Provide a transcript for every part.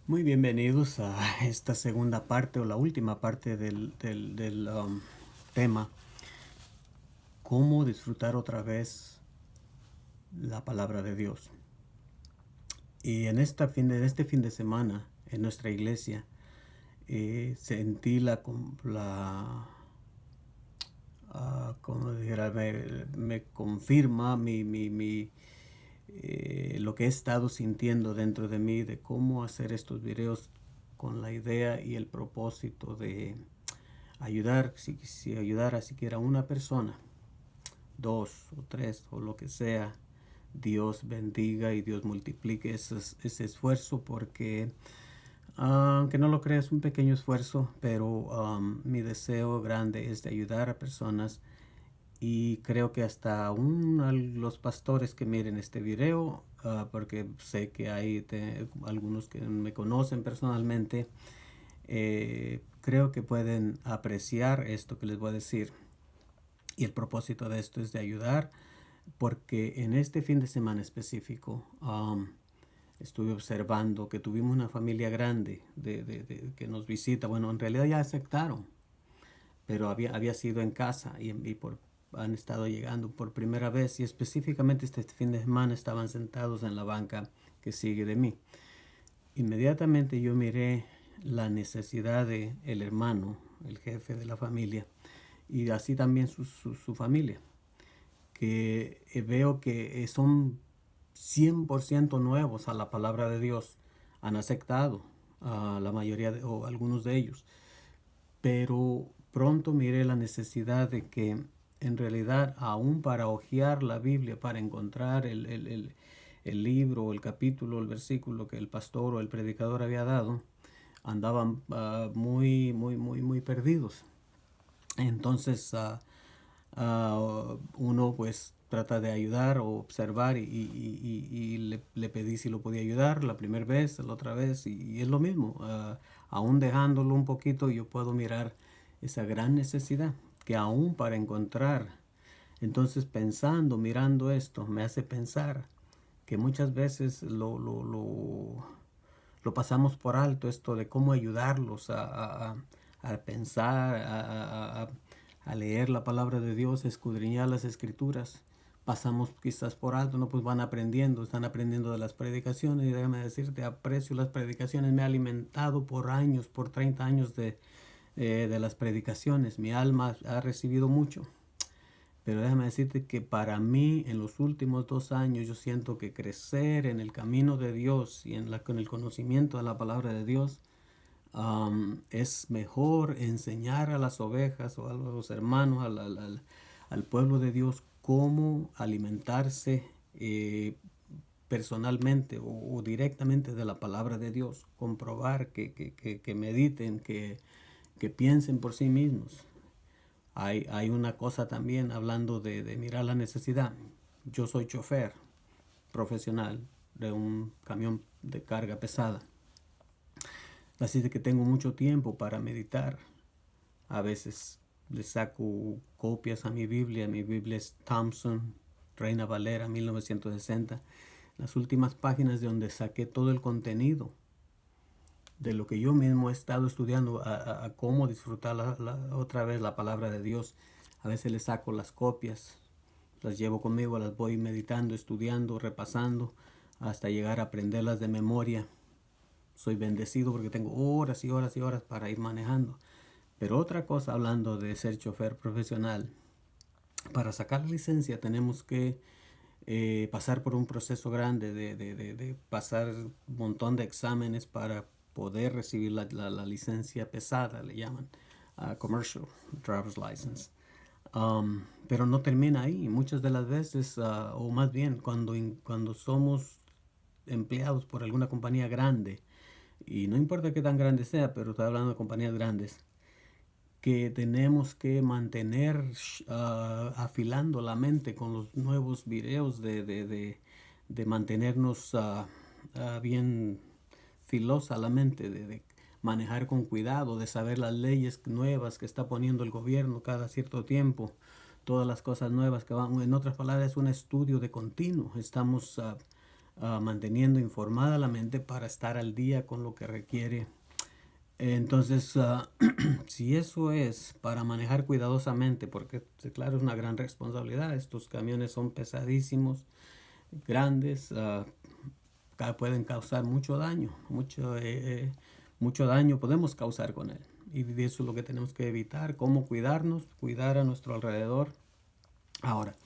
Muy bienvenidos a esta segunda parte o la última parte del tema, cómo disfrutar otra vez la palabra de Dios. Y en este fin de semana, en nuestra iglesia, sentí como dijera, me confirma lo que he estado sintiendo dentro de mí de cómo hacer estos videos con la idea y el propósito de ayudar, si ayudar a siquiera una persona, dos o tres o lo que sea, Dios bendiga y Dios multiplique ese esfuerzo porque, aunque no lo creas, es un pequeño esfuerzo, pero mi deseo grande es de ayudar a personas y creo que hasta aún a los pastores que miren este video, porque sé que hay algunos que me conocen personalmente, creo que pueden apreciar esto que les voy a decir. Y el propósito de esto es de ayudar, porque en este fin de semana específico estuve observando que tuvimos una familia grande que nos visita. Bueno, en realidad ya aceptaron, pero había sido en casa han estado llegando por primera vez y específicamente este fin de semana estaban sentados en la banca que sigue de mí. Inmediatamente yo miré la necesidad de el hermano, el jefe de la familia, y así también su familia, que veo que son 100% nuevos a la palabra de Dios, han aceptado a la mayoría o algunos de ellos, pero pronto miré la necesidad de que en realidad aún para hojear la Biblia, para encontrar el libro, el capítulo, el versículo que el pastor o el predicador había dado, andaban muy perdidos. Entonces uno pues trata de ayudar o observar y le pedí si lo podía ayudar la primera vez, la otra vez y es lo mismo. Aún dejándolo un poquito yo puedo mirar esa gran necesidad que aún para encontrar. Entonces mirando esto, me hace pensar que muchas veces lo pasamos por alto, esto de cómo ayudarlos a pensar, a leer la palabra de Dios, a escudriñar las escrituras. Pasamos quizás por alto, no, pues van aprendiendo, están aprendiendo de las predicaciones y déjame decirte, aprecio las predicaciones, me ha alimentado por años, por 30 años de las predicaciones, mi alma ha recibido mucho. Pero déjame decirte que para mí en los últimos 2 años yo siento que crecer en el camino de Dios y con el conocimiento de la palabra de Dios es mejor enseñar a las ovejas o a los hermanos, al pueblo de Dios cómo alimentarse personalmente o directamente de la palabra de Dios, comprobar que mediten, que piensen por sí mismos. Hay una cosa también hablando de mirar la necesidad. Yo soy chofer profesional de un camión de carga pesada. Así de que tengo mucho tiempo para meditar. A veces le saco copias a mi Biblia. Mi Biblia es Thompson, Reina Valera, 1960. Las últimas páginas de donde saqué todo el contenido de lo que yo mismo he estado estudiando a cómo disfrutar otra vez la palabra de Dios. A veces le saco las copias, las llevo conmigo, las voy meditando, estudiando, repasando, hasta llegar a aprenderlas de memoria. Soy bendecido porque tengo horas y horas y horas para ir manejando. Pero otra cosa, hablando de ser chofer profesional, para sacar la licencia tenemos que pasar por un proceso grande de pasar un montón de exámenes para poder recibir la licencia pesada, le llaman, Commercial Driver's License. Pero no termina ahí. Muchas de las veces, o más bien cuando somos empleados por alguna compañía grande, y no importa qué tan grande sea, pero estoy hablando de compañías grandes, que tenemos que mantener afilando la mente con los nuevos videos de mantenernos bien filosa la mente, de manejar con cuidado, de saber las leyes nuevas que está poniendo el gobierno cada cierto tiempo, todas las cosas nuevas que van, en otras palabras, es un estudio de continuo. Estamos manteniendo informada la mente para estar al día con lo que requiere. Entonces, si eso es para manejar cuidadosamente, porque claro, es una gran responsabilidad, estos camiones son pesadísimos, grandes, pueden causar mucho daño, mucho daño podemos causar con él. Y de eso es lo que tenemos que evitar, cómo cuidarnos, cuidar a nuestro alrededor. Ahora,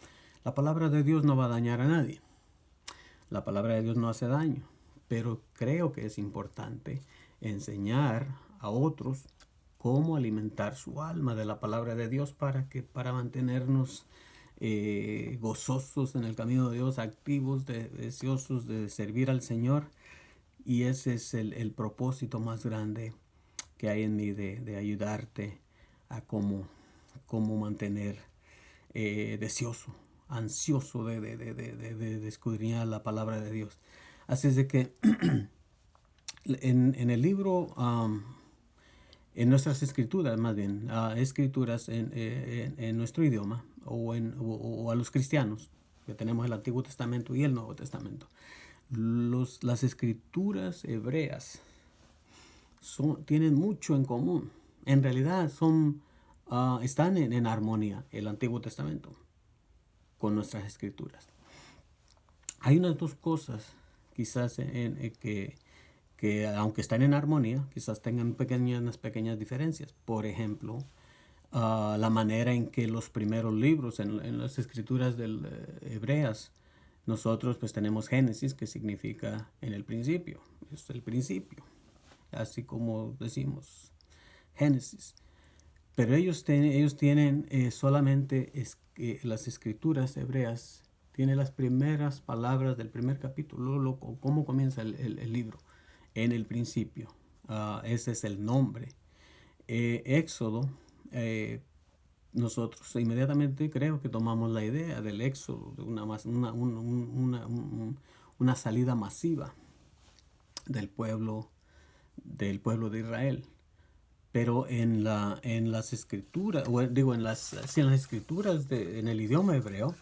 la palabra de Dios no va a dañar a nadie. La palabra de Dios no hace daño, pero creo que es importante enseñar a otros cómo alimentar su alma de la palabra de Dios para mantenernos gozosos en el camino de Dios, activos, deseosos de servir al Señor. Y ese es el propósito más grande que hay en mí de ayudarte a cómo mantener deseoso, ansioso de escudriñar la palabra de Dios. Así es de que en el libro, en nuestras escrituras, más bien, escrituras en nuestro idioma, o a los cristianos, que tenemos el Antiguo Testamento y el Nuevo Testamento, las escrituras hebreas tienen mucho en común. En realidad están en armonía el Antiguo Testamento con nuestras escrituras. Hay unas dos cosas quizás que aunque están en armonía, quizás tengan unas pequeñas diferencias. Por ejemplo, la manera en que los primeros libros en las escrituras hebreas, nosotros pues tenemos Génesis, que significa en el principio, es el principio, así como decimos Génesis. Pero ellos tienen solamente las escrituras hebreas, tienen las primeras palabras del primer capítulo, cómo comienza el libro, en el principio. Ese es el nombre. Éxodo, nosotros inmediatamente creo que tomamos la idea del éxodo, de una salida masiva del pueblo de Israel. Pero en las escrituras, en las escrituras en el idioma hebreo,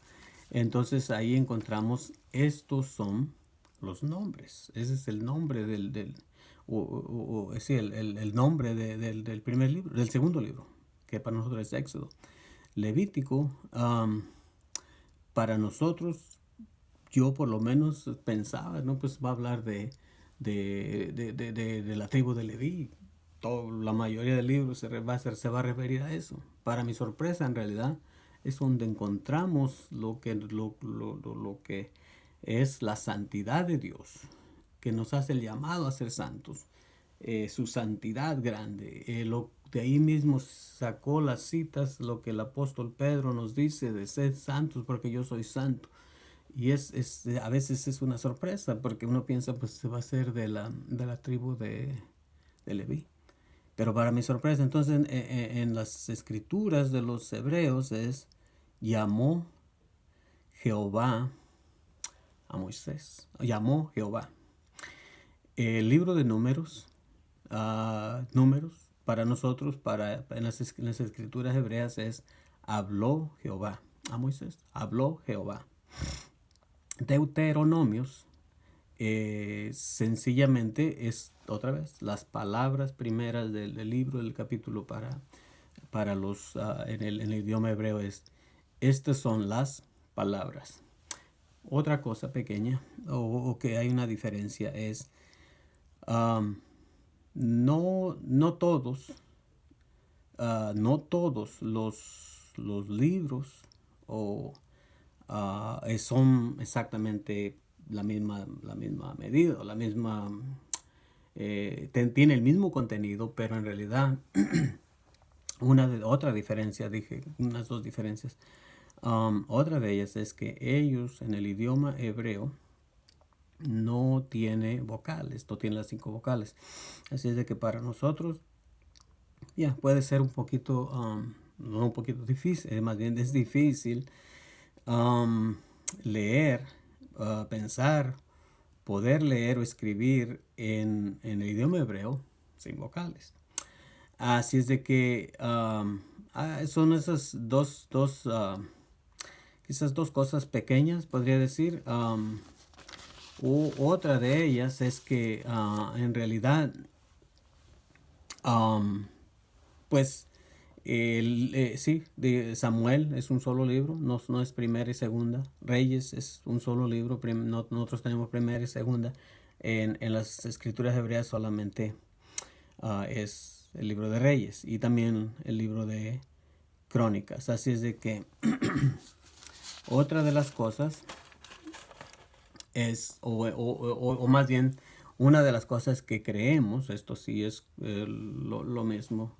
entonces ahí encontramos, estos son los nombres. Ese es el nombre el nombre del primer libro, del segundo libro, que para nosotros es Éxodo. Levítico, para nosotros, yo por lo menos pensaba, ¿no? Pues va a hablar de la tribu de Leví. La mayoría del libro se va a referir a eso. Para mi sorpresa, en realidad, es donde encontramos lo que es la santidad de Dios, que nos hace el llamado a ser santos, su santidad grande. De ahí mismo sacó las citas, lo que el apóstol Pedro nos dice de ser santos porque yo soy santo. Y a veces es una sorpresa porque uno piensa pues se va a ser de la tribu de Leví. Pero para mi sorpresa, entonces en las escrituras de los hebreos llamó Jehová a Moisés. Llamó Jehová. El libro de Números, para nosotros, en las escrituras hebreas habló Jehová a Moisés. Habló Jehová. Deuteronomios sencillamente es otra vez las palabras primeras del libro, del capítulo para los en el idioma hebreo estas son las palabras. Otra cosa pequeña o que hay una diferencia es no todos los libros son exactamente la misma medida, la misma tiene el mismo contenido, pero en realidad otra diferencia, dije unas dos diferencias. Otra de ellas es que ellos en el idioma hebreo no tiene vocales, no tiene las 5 vocales. Así es de que para nosotros puede ser un poquito, no un poquito difícil, más bien es difícil leer, pensar, poder leer o escribir en el idioma hebreo sin vocales. Así es de que son esas quizás dos cosas pequeñas, podría decir. Otra de ellas es que en realidad, pues, sí, de Samuel es un solo libro, no es primera y segunda. Reyes es un solo libro, nosotros tenemos primera y segunda. En las escrituras hebreas solamente es el libro de Reyes y también el libro de Crónicas. Así es de que otra de las cosas es, o más bien, una de las cosas que creemos, esto sí es lo mismo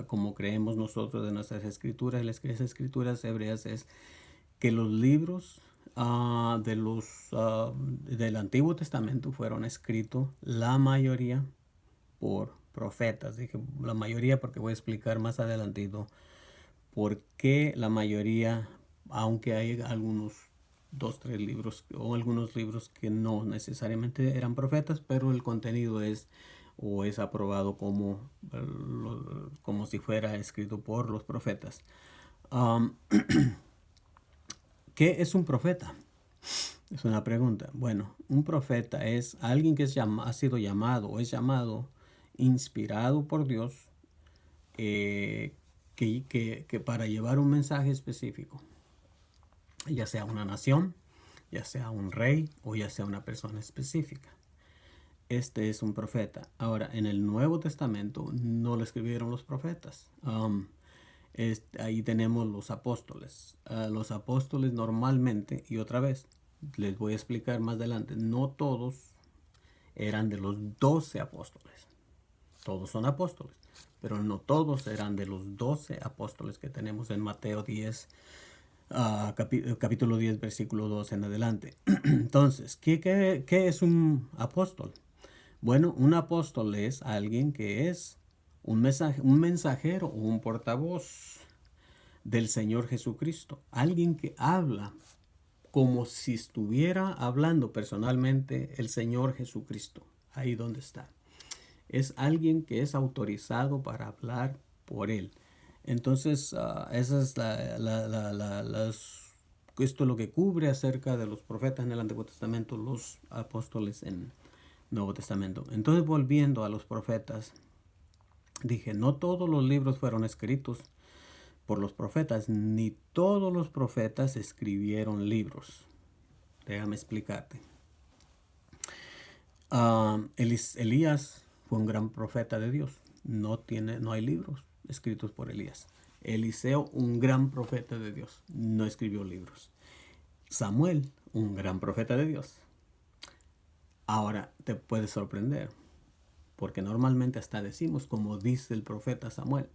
como creemos nosotros de nuestras escrituras, las escrituras hebreas, es que los libros del Antiguo Testamento fueron escritos, la mayoría, por profetas. Dije la mayoría porque voy a explicar más adelantito por qué la mayoría, aunque hay algunos dos, tres libros o algunos libros que no necesariamente eran profetas, pero el contenido es o es aprobado como si fuera escrito por los profetas. ¿Qué es un profeta? Es una pregunta. Bueno, un profeta es alguien que ha sido llamado o es llamado, inspirado por Dios, que para llevar un mensaje específico, ya sea una nación, ya sea un rey o ya sea una persona específica. Este es un profeta. Ahora, en el Nuevo Testamento no lo escribieron los profetas. Ahí tenemos los apóstoles. Los apóstoles normalmente, y otra vez, les voy a explicar más adelante, no todos eran de los 12 apóstoles. Todos son apóstoles, pero no todos eran de los 12 apóstoles que tenemos en Mateo 10, capítulo 10, versículo 2 en adelante. Entonces, ¿qué es un apóstol? Bueno, un apóstol es alguien que es un mensajero o un portavoz del Señor Jesucristo. Alguien que habla como si estuviera hablando personalmente el Señor Jesucristo. Ahí donde está. Es alguien que es autorizado para hablar por Él. Entonces, esa es esto es lo que cubre acerca de los profetas en el Antiguo Testamento, los apóstoles en el Nuevo Testamento. Entonces, volviendo a los profetas, dije, no todos los libros fueron escritos por los profetas, ni todos los profetas escribieron libros. Déjame explicarte. Elías fue un gran profeta de Dios. No hay libros escritos por Elías. Eliseo, un gran profeta de Dios. No escribió libros. Samuel, un gran profeta de Dios. Ahora te puede sorprender, porque normalmente hasta decimos como dice el profeta Samuel,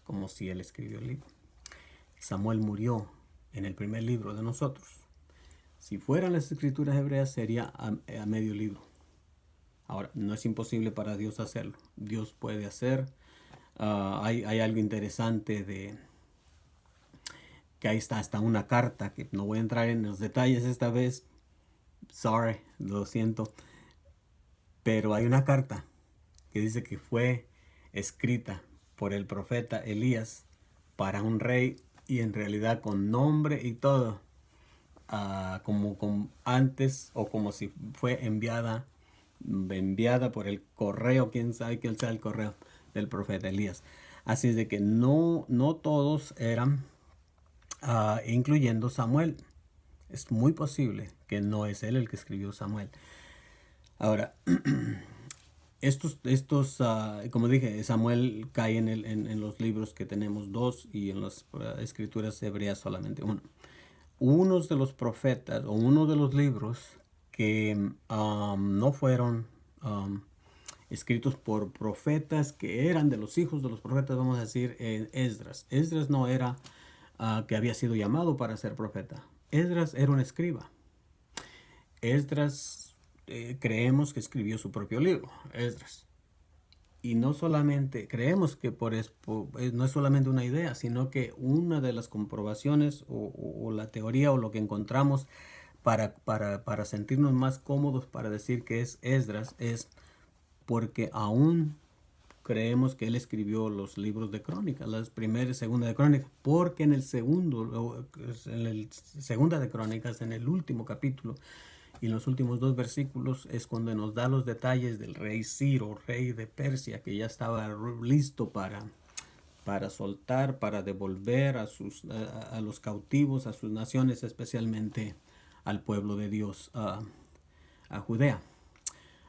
como si él escribió el libro. Samuel murió en el primer libro de nosotros. Si fueran las escrituras hebreas sería a medio libro. Ahora, no es imposible para Dios hacerlo. Dios puede hacer. Hay algo interesante de que ahí está hasta una carta, que no voy a entrar en los detalles esta vez. Sorry, lo siento. Pero hay una carta que dice que fue escrita por el profeta Elías para un rey y en realidad con nombre y todo. Como antes o como si fue enviada por el correo, quién sabe quién sea el correo del profeta Elías. Así es de que no todos eran, incluyendo Samuel. Es muy posible que no es él el que escribió Samuel. Ahora, como dije, Samuel cae en los libros que tenemos dos y en las escrituras hebreas solamente uno. Uno de los profetas o uno de los libros que no fueron escritos por profetas que eran de los hijos de los profetas, vamos a decir, Esdras. Esdras no era que había sido llamado para ser profeta. Esdras era un escriba. Esdras creemos que escribió su propio libro, Esdras. Y no solamente, creemos que no es solamente una idea, sino que una de las comprobaciones o la teoría o lo que encontramos para sentirnos más cómodos para decir que es Esdras es porque aún creemos que él escribió los libros de crónicas, las primera y segunda de crónicas, porque en el segunda de crónicas, en el último capítulo, Y en los últimos dos versículos es cuando nos da los detalles del rey Ciro, rey de Persia, que ya estaba listo para soltar, para devolver a los cautivos, a sus naciones, especialmente al pueblo de Dios, a Judea.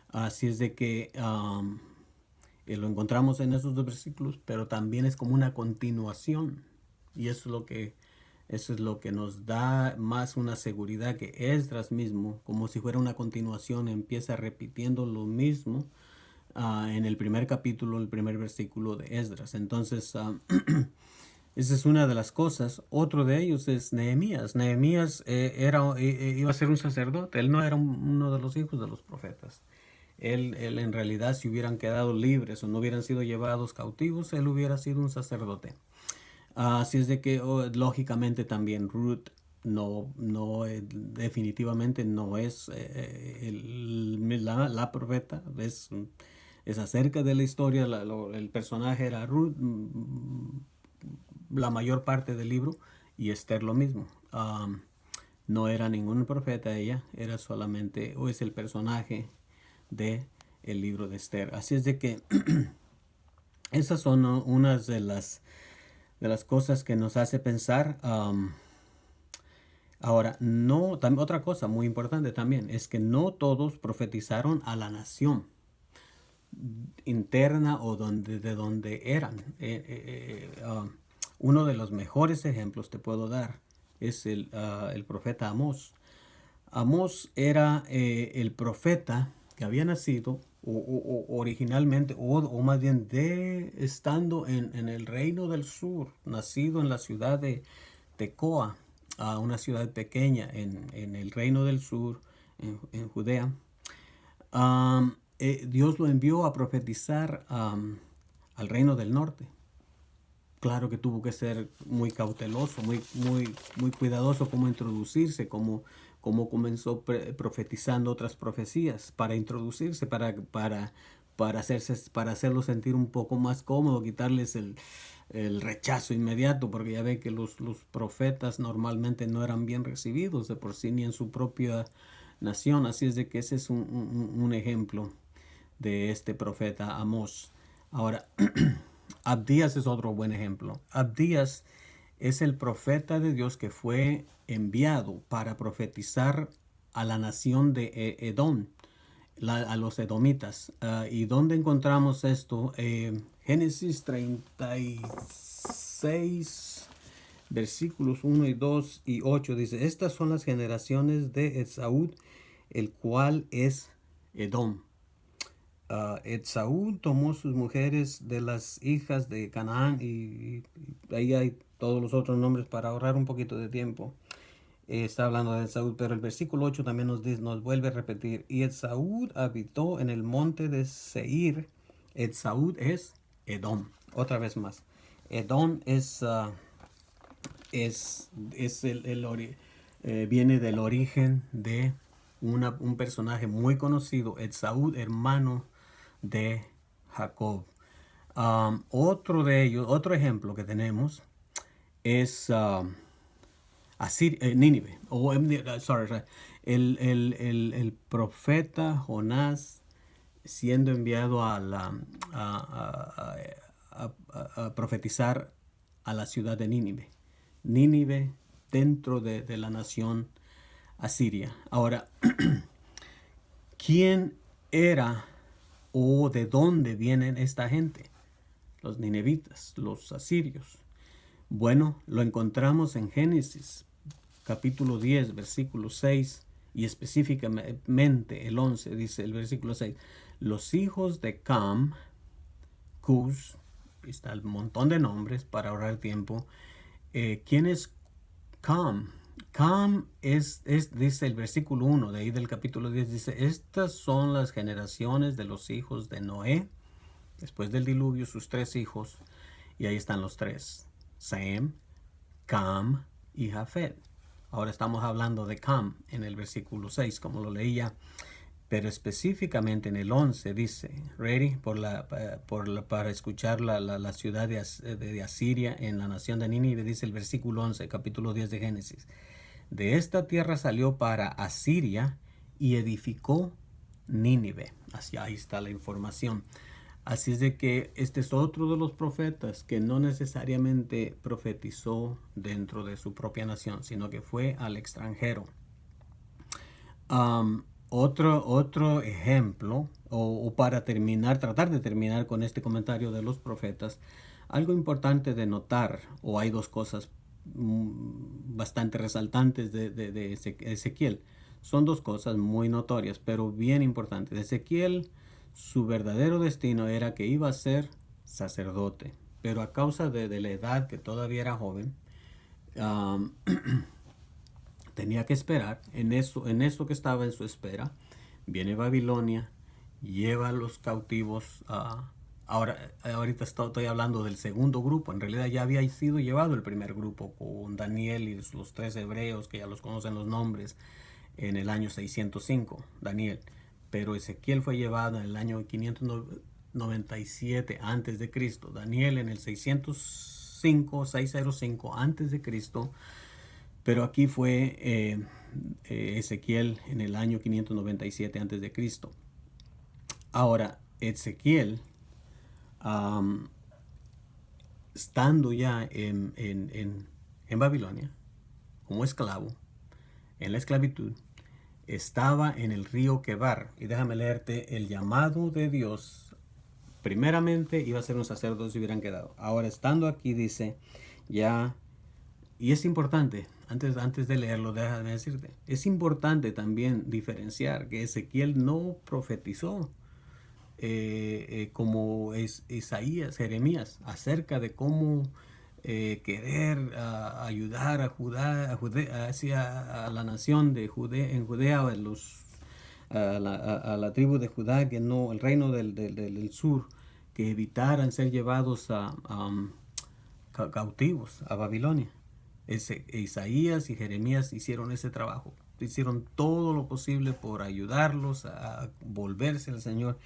Así es de que lo encontramos en esos dos versículos, pero también es como una continuación. Y eso es lo que nos da más una seguridad, que Esdras mismo, como si fuera una continuación, empieza repitiendo lo mismo en el primer capítulo, el primer versículo de Esdras. Entonces, esa es una de las cosas. Otro de ellos es Nehemías. Nehemías iba a ser un sacerdote. Él no era uno de los hijos de los profetas. Él en realidad, si hubieran quedado libres o no hubieran sido llevados cautivos, él hubiera sido un sacerdote. Así es de que lógicamente también Ruth definitivamente no es la profeta. Es acerca de la historia. El personaje era Ruth la mayor parte del libro, y Esther lo mismo. No era ningún profeta ella, era solamente, o es el personaje de el libro de Esther. Así es de que esas son unas de las cosas que nos hace pensar. Ahora, otra cosa muy importante también es que no todos profetizaron a la nación interna o de donde eran. Uno de los mejores ejemplos te puedo dar es el profeta Amós. Amós era el profeta que había nacido originalmente, o más bien estando en el reino del sur, nacido en la ciudad de Tecoa, una ciudad pequeña en el reino del sur, en Judea. Dios lo envió a profetizar al reino del norte. Claro que tuvo que ser muy cauteloso, muy cuidadoso cómo introducirse, cómo comenzó profetizando otras profecías para introducirse, para hacerlo sentir un poco más cómodo, quitarles el rechazo inmediato, porque ya ve que los profetas normalmente no eran bien recibidos de por sí ni en su propia nación. Así es de que ese es un ejemplo de este profeta Amós. Ahora, Abdías es otro buen ejemplo. Abdías es el profeta de Dios que fue enviado para profetizar a la nación de Edom, a los edomitas. ¿Y dónde encontramos esto? Génesis 36, versículos 1 y 2 y 8 dice: estas son las generaciones de Esaú, el cual es Edom. Esaú tomó sus mujeres de las hijas de Canaán, y ahí hay todos los otros nombres para ahorrar un poquito de tiempo. Está hablando de Esaú, pero el versículo 8 también nos vuelve a repetir: y Esaú habitó en el monte de Seir. Esaú es Edom. Otra vez más, Edom viene del origen de un personaje muy conocido, Esaú, hermano de Jacob. Otro ejemplo que tenemos es Nínive, el profeta Jonás siendo enviado a profetizar a la ciudad de Nínive. Nínive dentro de la nación asiria. Ahora, ¿quién era o de dónde vienen esta gente? Los ninevitas, los asirios. Bueno, lo encontramos en Génesis capítulo 10, versículo 6, y específicamente el 11, dice el versículo 6: los hijos de Cam, Cus, está el montón de nombres para ahorrar tiempo. ¿Quién es Cam? Cam dice el versículo 1 de ahí del capítulo 10, dice: estas son las generaciones de los hijos de Noé, después del diluvio, sus tres hijos, y ahí están los tres: Sem, Cam y Jafet. Ahora estamos hablando de Cam en el versículo 6, como lo leía, pero específicamente en el 11 dice, ready, para escuchar la ciudad de Asiria en la nación de Nínive, dice el versículo 11, capítulo 10 de Génesis: de esta tierra salió para Asiria y edificó Nínive. Ahí está la información. Así es de que este es otro de los profetas que no necesariamente profetizó dentro de su propia nación, sino que fue al extranjero. Otro ejemplo, o para terminar, tratar de terminar con este comentario de los profetas, algo importante de notar, o hay dos cosas bastante resaltantes de Ezequiel. Son dos cosas muy notorias, pero bien importantes. Ezequiel, su verdadero destino era que iba a ser sacerdote, pero a causa de la edad, que todavía era joven, tenía que esperar. En eso que estaba en su espera, viene Babilonia, lleva a los cautivos ahorita estoy hablando del segundo grupo. En realidad ya había sido llevado el primer grupo con Daniel y los 3 hebreos, que ya los conocen los nombres, en el año 605, Daniel. Pero Ezequiel fue llevado en el año 597 antes de Cristo. Daniel en el 605 antes de Cristo. Pero aquí fue Ezequiel en el año 597 antes de Cristo. Ahora, Ezequiel, estando ya en Babilonia, como esclavo, en la esclavitud, estaba en el río Quebar. Y déjame leerte el llamado de Dios. Primeramente iba a ser un sacerdote si hubieran quedado. Ahora, estando aquí, dice ya, y es importante, antes de leerlo, déjame decirte, es importante también diferenciar que Ezequiel no profetizó como es Isaías, Jeremías, acerca de cómo querer ayudar a Judá, hacia a la nación de en Judea, a la tribu de Judá, que no, el reino del sur, que evitaran ser llevados cautivos a Babilonia. Isaías y Jeremías hicieron ese trabajo, hicieron todo lo posible por ayudarlos a volverse al Señor.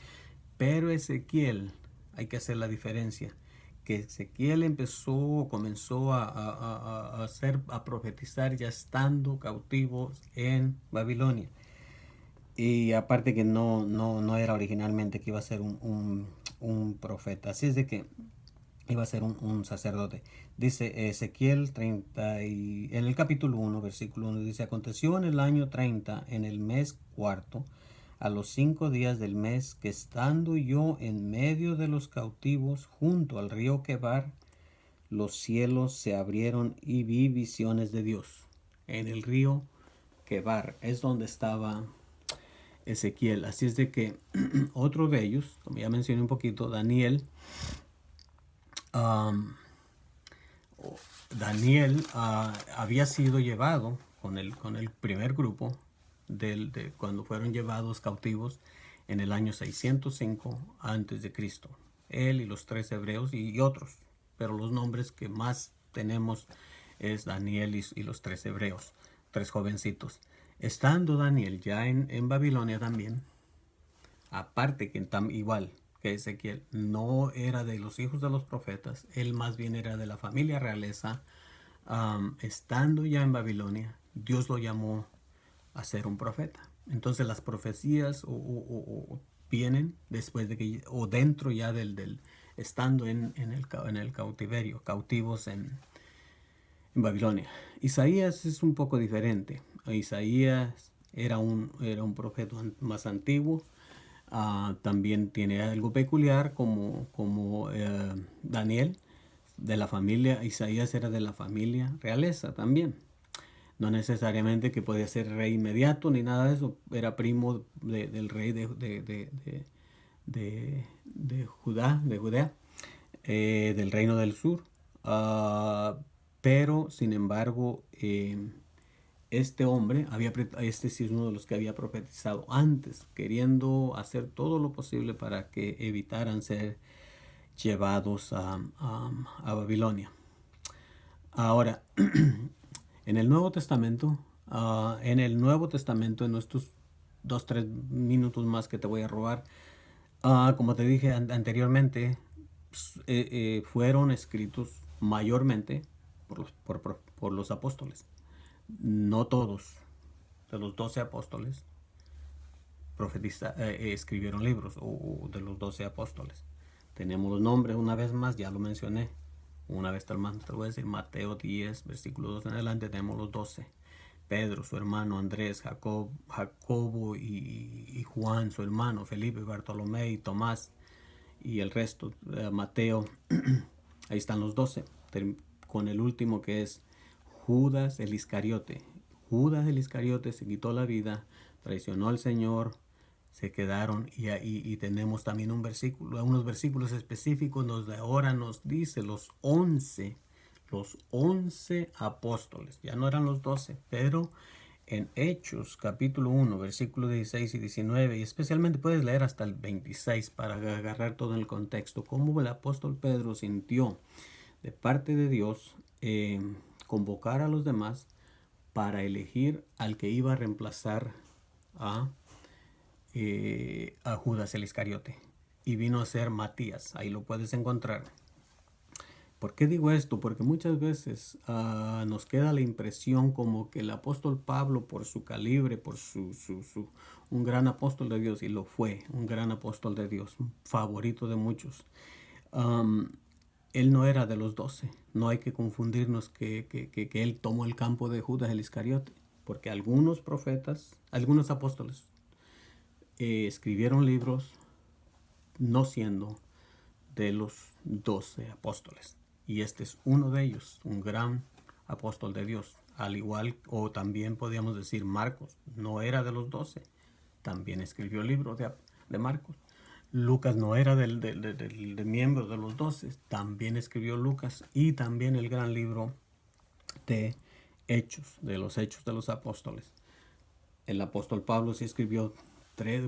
Pero Ezequiel, hay que hacer la diferencia, que Ezequiel comenzó a profetizar ya estando cautivos en Babilonia. Y aparte que no era originalmente que iba a ser un profeta. Así es de que iba a ser un sacerdote. Dice Ezequiel 30 en el capítulo 1, versículo 1, dice: aconteció en el año 30, en el mes cuarto, a los 5 días del mes, que estando yo en medio de los cautivos junto al río Quebar, los cielos se abrieron y vi visiones de Dios. En el río Quebar es donde estaba Ezequiel. Así es de que otro de ellos, como ya mencioné un poquito, Daniel, había sido llevado con el primer grupo de cuando fueron llevados cautivos en el año 605 antes de Cristo. Él y los 3 hebreos y otros, pero los nombres que más tenemos es Daniel y los 3 hebreos, 3 jovencitos. Estando Daniel ya en Babilonia también, aparte que igual que Ezequiel no era de los hijos de los profetas, él más bien era de la familia realeza. Estando ya en Babilonia, Dios lo llamó a ser un profeta. Entonces las profecías vienen después de que, o dentro ya estando en el cautiverio, cautivos en Babilonia. Isaías es un poco diferente. Isaías era un profeta más antiguo. También tiene algo peculiar como Daniel, de la familia. Isaías era de la familia realeza también. No necesariamente que podía ser rey inmediato ni nada de eso. Era primo del rey de Judea, del reino del sur. Pero, sin embargo, este hombre, este sí es uno de los que había profetizado antes, queriendo hacer todo lo posible para que evitaran ser llevados a Babilonia. Ahora, en el Nuevo Testamento, en nuestros 2-3 minutos más que te voy a robar, como te dije anteriormente, fueron escritos mayormente por los apóstoles. No todos de los 12 apóstoles escribieron libros, o de los 12 apóstoles. Tenemos los nombres una vez más, ya lo mencioné. Una vez más te lo voy a decir, Mateo 10, versículo 2 en adelante, tenemos los 12. Pedro, su hermano, Andrés, Jacobo y Juan, su hermano, Felipe, Bartolomé y Tomás, y el resto, Mateo. Ahí están los 12, con el último que es Judas el Iscariote. Judas el Iscariote se quitó la vida, traicionó al Señor, se quedaron, y tenemos también unos versículos específicos donde ahora nos dice los 11 apóstoles. Ya no eran los 12, pero en Hechos capítulo 1, versículos 16 y 19, y especialmente puedes leer hasta el 26 para agarrar todo el contexto, cómo el apóstol Pedro sintió de parte de Dios convocar a los demás para elegir al que iba a reemplazar a Judas el Iscariote, y vino a ser Matías. Ahí lo puedes encontrar. ¿Por qué digo esto? Porque muchas veces nos queda la impresión como que el apóstol Pablo, por su calibre, por un gran apóstol de Dios, y lo fue, un gran apóstol de Dios, un favorito de muchos, él no era de los 12. No hay que confundirnos que él tomó el campo de Judas el Iscariote, porque algunos profetas, algunos apóstoles, escribieron libros no siendo de los 12 apóstoles. Y este es uno de ellos, un gran apóstol de Dios. Al igual, o también podríamos decir Marcos, no era de los 12. También escribió el libro de Marcos. Lucas no era del miembro de los 12. También escribió Lucas, y también el gran libro de Hechos, de los Hechos de los Apóstoles. El apóstol Pablo sí escribió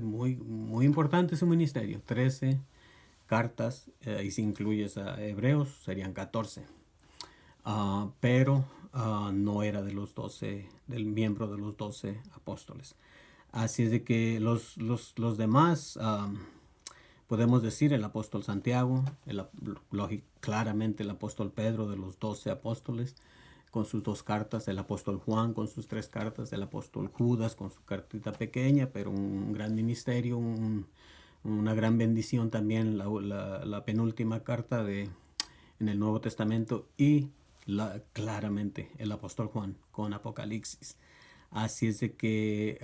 muy importante su ministerio, 13 cartas, y si incluyes a Hebreos serían 14, pero no era de los 12, del miembro de los 12 apóstoles. Así es de que los demás, podemos decir el apóstol Santiago, claramente el apóstol Pedro, de los 12 apóstoles, con sus 2 cartas, el apóstol Juan con sus 3 cartas, el apóstol Judas con su cartita pequeña, pero un gran ministerio, una gran bendición también, la penúltima carta en el Nuevo Testamento, y claramente el apóstol Juan con Apocalipsis. Así es de que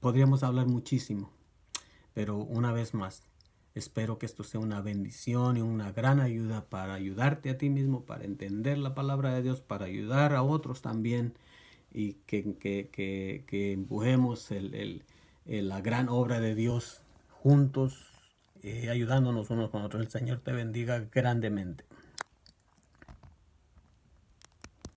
podríamos hablar muchísimo, pero una vez más, espero que esto sea una bendición y una gran ayuda para ayudarte a ti mismo, para entender la palabra de Dios, para ayudar a otros también, y que empujemos la gran obra de Dios juntos, ayudándonos unos con otros. El Señor te bendiga grandemente.